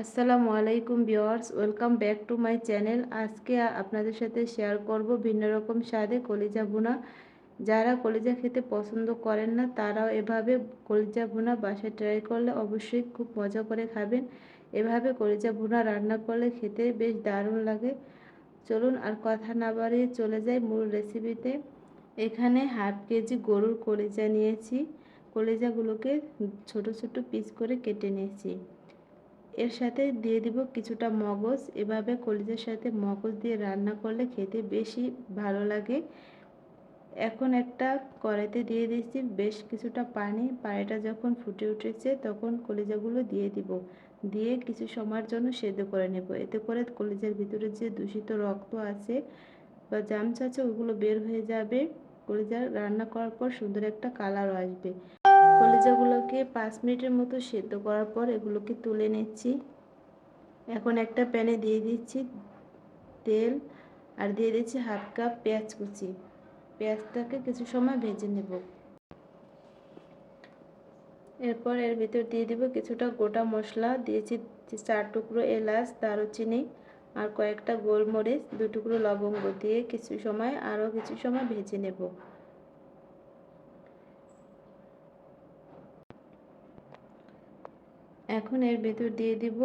আসসালামু আলাইকুম viewers, welcome back to my channel. আজকে আপনাদের সাথে শেয়ার করব ভিন্ন রকম স্বাদে কলিজা ভুনা। যারা কলিজা খেতে পছন্দ করেন না তারাও এভাবে কলিজা ভুনা বাসায় ট্রাই করলে অবশ্যই খুব মজা করে খাবেন। এভাবে কলিজা ভুনা রান্না করলে খেতে বেশ দারুণ লাগে। চলুন আর কথা না বাড়িয়ে চলে যাই মূল রেসিপিতে। এখানে হাফ কেজি গরুর কলিজা নিয়েছি। কলিজাগুলোকে ছোট ছোট পিস করে কেটে নিয়েছি। এর সাথে দিয়ে দিব কিছুটা মগজ। এভাবে কলিজার সাথে মগজ দিয়ে রান্না করলে খেতে বেশি ভালো লাগে। এখন একটা কড়াইতে দিয়ে দিচ্ছি বেশ কিছুটা পানি। পানিটা যখন ফুটে উঠেছে তখন কলিজাগুলো দিয়ে দিব। দিয়ে কিছু সময়ের জন্য সেদ্ধ করে নেব। এতে করে কলিজার ভিতরে যে দূষিত রক্ত আছে বা জামস আছে ওগুলো বের হয়ে যাবে। কলিজা রান্না করার পর সুন্দর একটা কালারও আসবে। কলিজাগুলোকে 5 মিনিটের মতো সেদ্ধ করার পর এগুলোকে তুলে নিচ্ছি। এখন একটা প্যানে দিয়ে দিচ্ছি তেল আর দিয়ে দিচ্ছি হাফ কাপ পেঁয়াজ কুচি। পেঁয়াজটাকে কিছু সময় ভেজে নেব। এরপর এর ভিতর দিয়ে দিব কিছুটা গোটা মশলা। দিয়েছি 4 টুকরো এলাচ, দারুচিনি আর কয়েকটা গোলমরিচ, 2 টুকরো লবঙ্গ দিয়ে কিছু সময় ভেজে নেব। এখন এর ভিতর দিয়ে দিব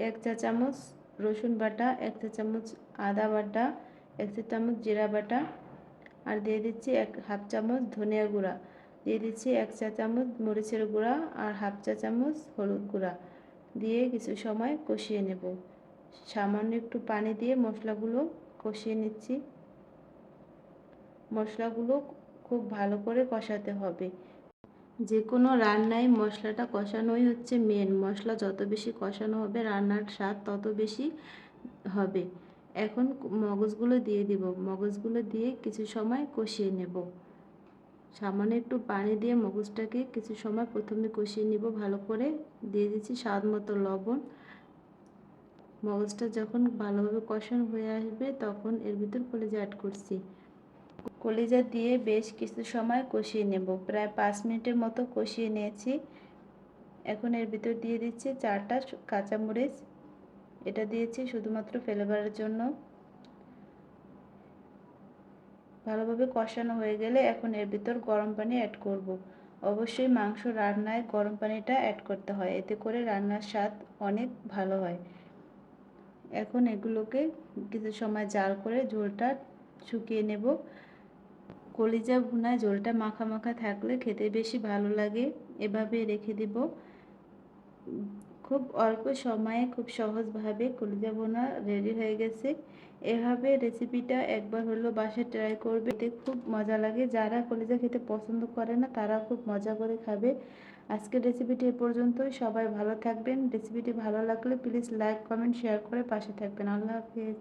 এক চা চামচ রসুন বাটা, 1 চা চামচ আদা বাটা, 1 চা চামচ জিরা বাটা আর দিয়ে দিচ্ছি হাফ চামচ ধনিয়া গুঁড়া, দিয়ে দিচ্ছি 1 চা চামচ মরিচের গুঁড়া আর হাফ চা চামচ হলুদ গুঁড়া দিয়ে কিছু সময় কষিয়ে নেব। সামান্য একটু পানি দিয়ে মশলাগুলো কষিয়ে নিচ্ছি। মশলাগুলো খুব ভালো করে কষাতে হবে। যে কোনো রান্নায় মশলাটা কষানোই হচ্ছে মেন। মশলা যত বেশি কষানো হবে রান্নার স্বাদ তত বেশি হবে। এখন মগজগুলো দিয়ে দিব। মগজগুলো দিয়ে কিছু সময় কষিয়ে নেব। সামান্য একটু পানি দিয়ে মগজটাকে কিছু সময় প্রথমে কষিয়ে নিব ভালো করে। দিয়ে দিচ্ছি স্বাদ মতো লবণ। মগজটা যখন ভালোভাবে কষানো হয়ে আসবে তখন এর ভিতর কলিজা অ্যাড করছি। কলিজা দিয়ে বেশ কিছু সময় কষিয়ে নেব। প্রায় 5 মিনিটের মতো কষিয়ে নিয়েছি। এখন এর ভিতর দিয়ে দিচ্ছি 4টা কাঁচামরিচ। এটা দিয়েছি শুধুমাত্র ফ্লেভারের জন্য। ভালোভাবে কষানো হয়ে গেলে এখন এর ভিতর গরম পানি অ্যাড করব। অবশ্যই মাংস রান্নায় গরম পানিটা অ্যাড করতে হয়, এতে করে রান্নার স্বাদ অনেক ভালো হয়। এখন এগুলোকে কিছু সময় জাল করে ঝোলটা শুকিয়ে নেব। কলিজা ভুনায় ঝোলটা মাখা মাখা থাকলে খেতে বেশি ভালো লাগে। এভাবে রেখে দিব। খুব অল্প সময়ে খুব সহজভাবে কলিজা ভুনা রেডি হয়ে গেছে। এভাবে রেসিপিটা একবার হলো বাসায় ট্রাই করবে, এতে খুব মজা লাগে। যারা কলিজা খেতে পছন্দ করে না তারা খুব মজা করে খাবে। আজকের রেসিপিটি এ পর্যন্তই। সবাই ভালো থাকবেন। রেসিপিটি ভালো লাগলে প্লিজ লাইক, কমেন্ট, শেয়ার করে পাশে থাকবেন। আল্লাহ হাফেজ।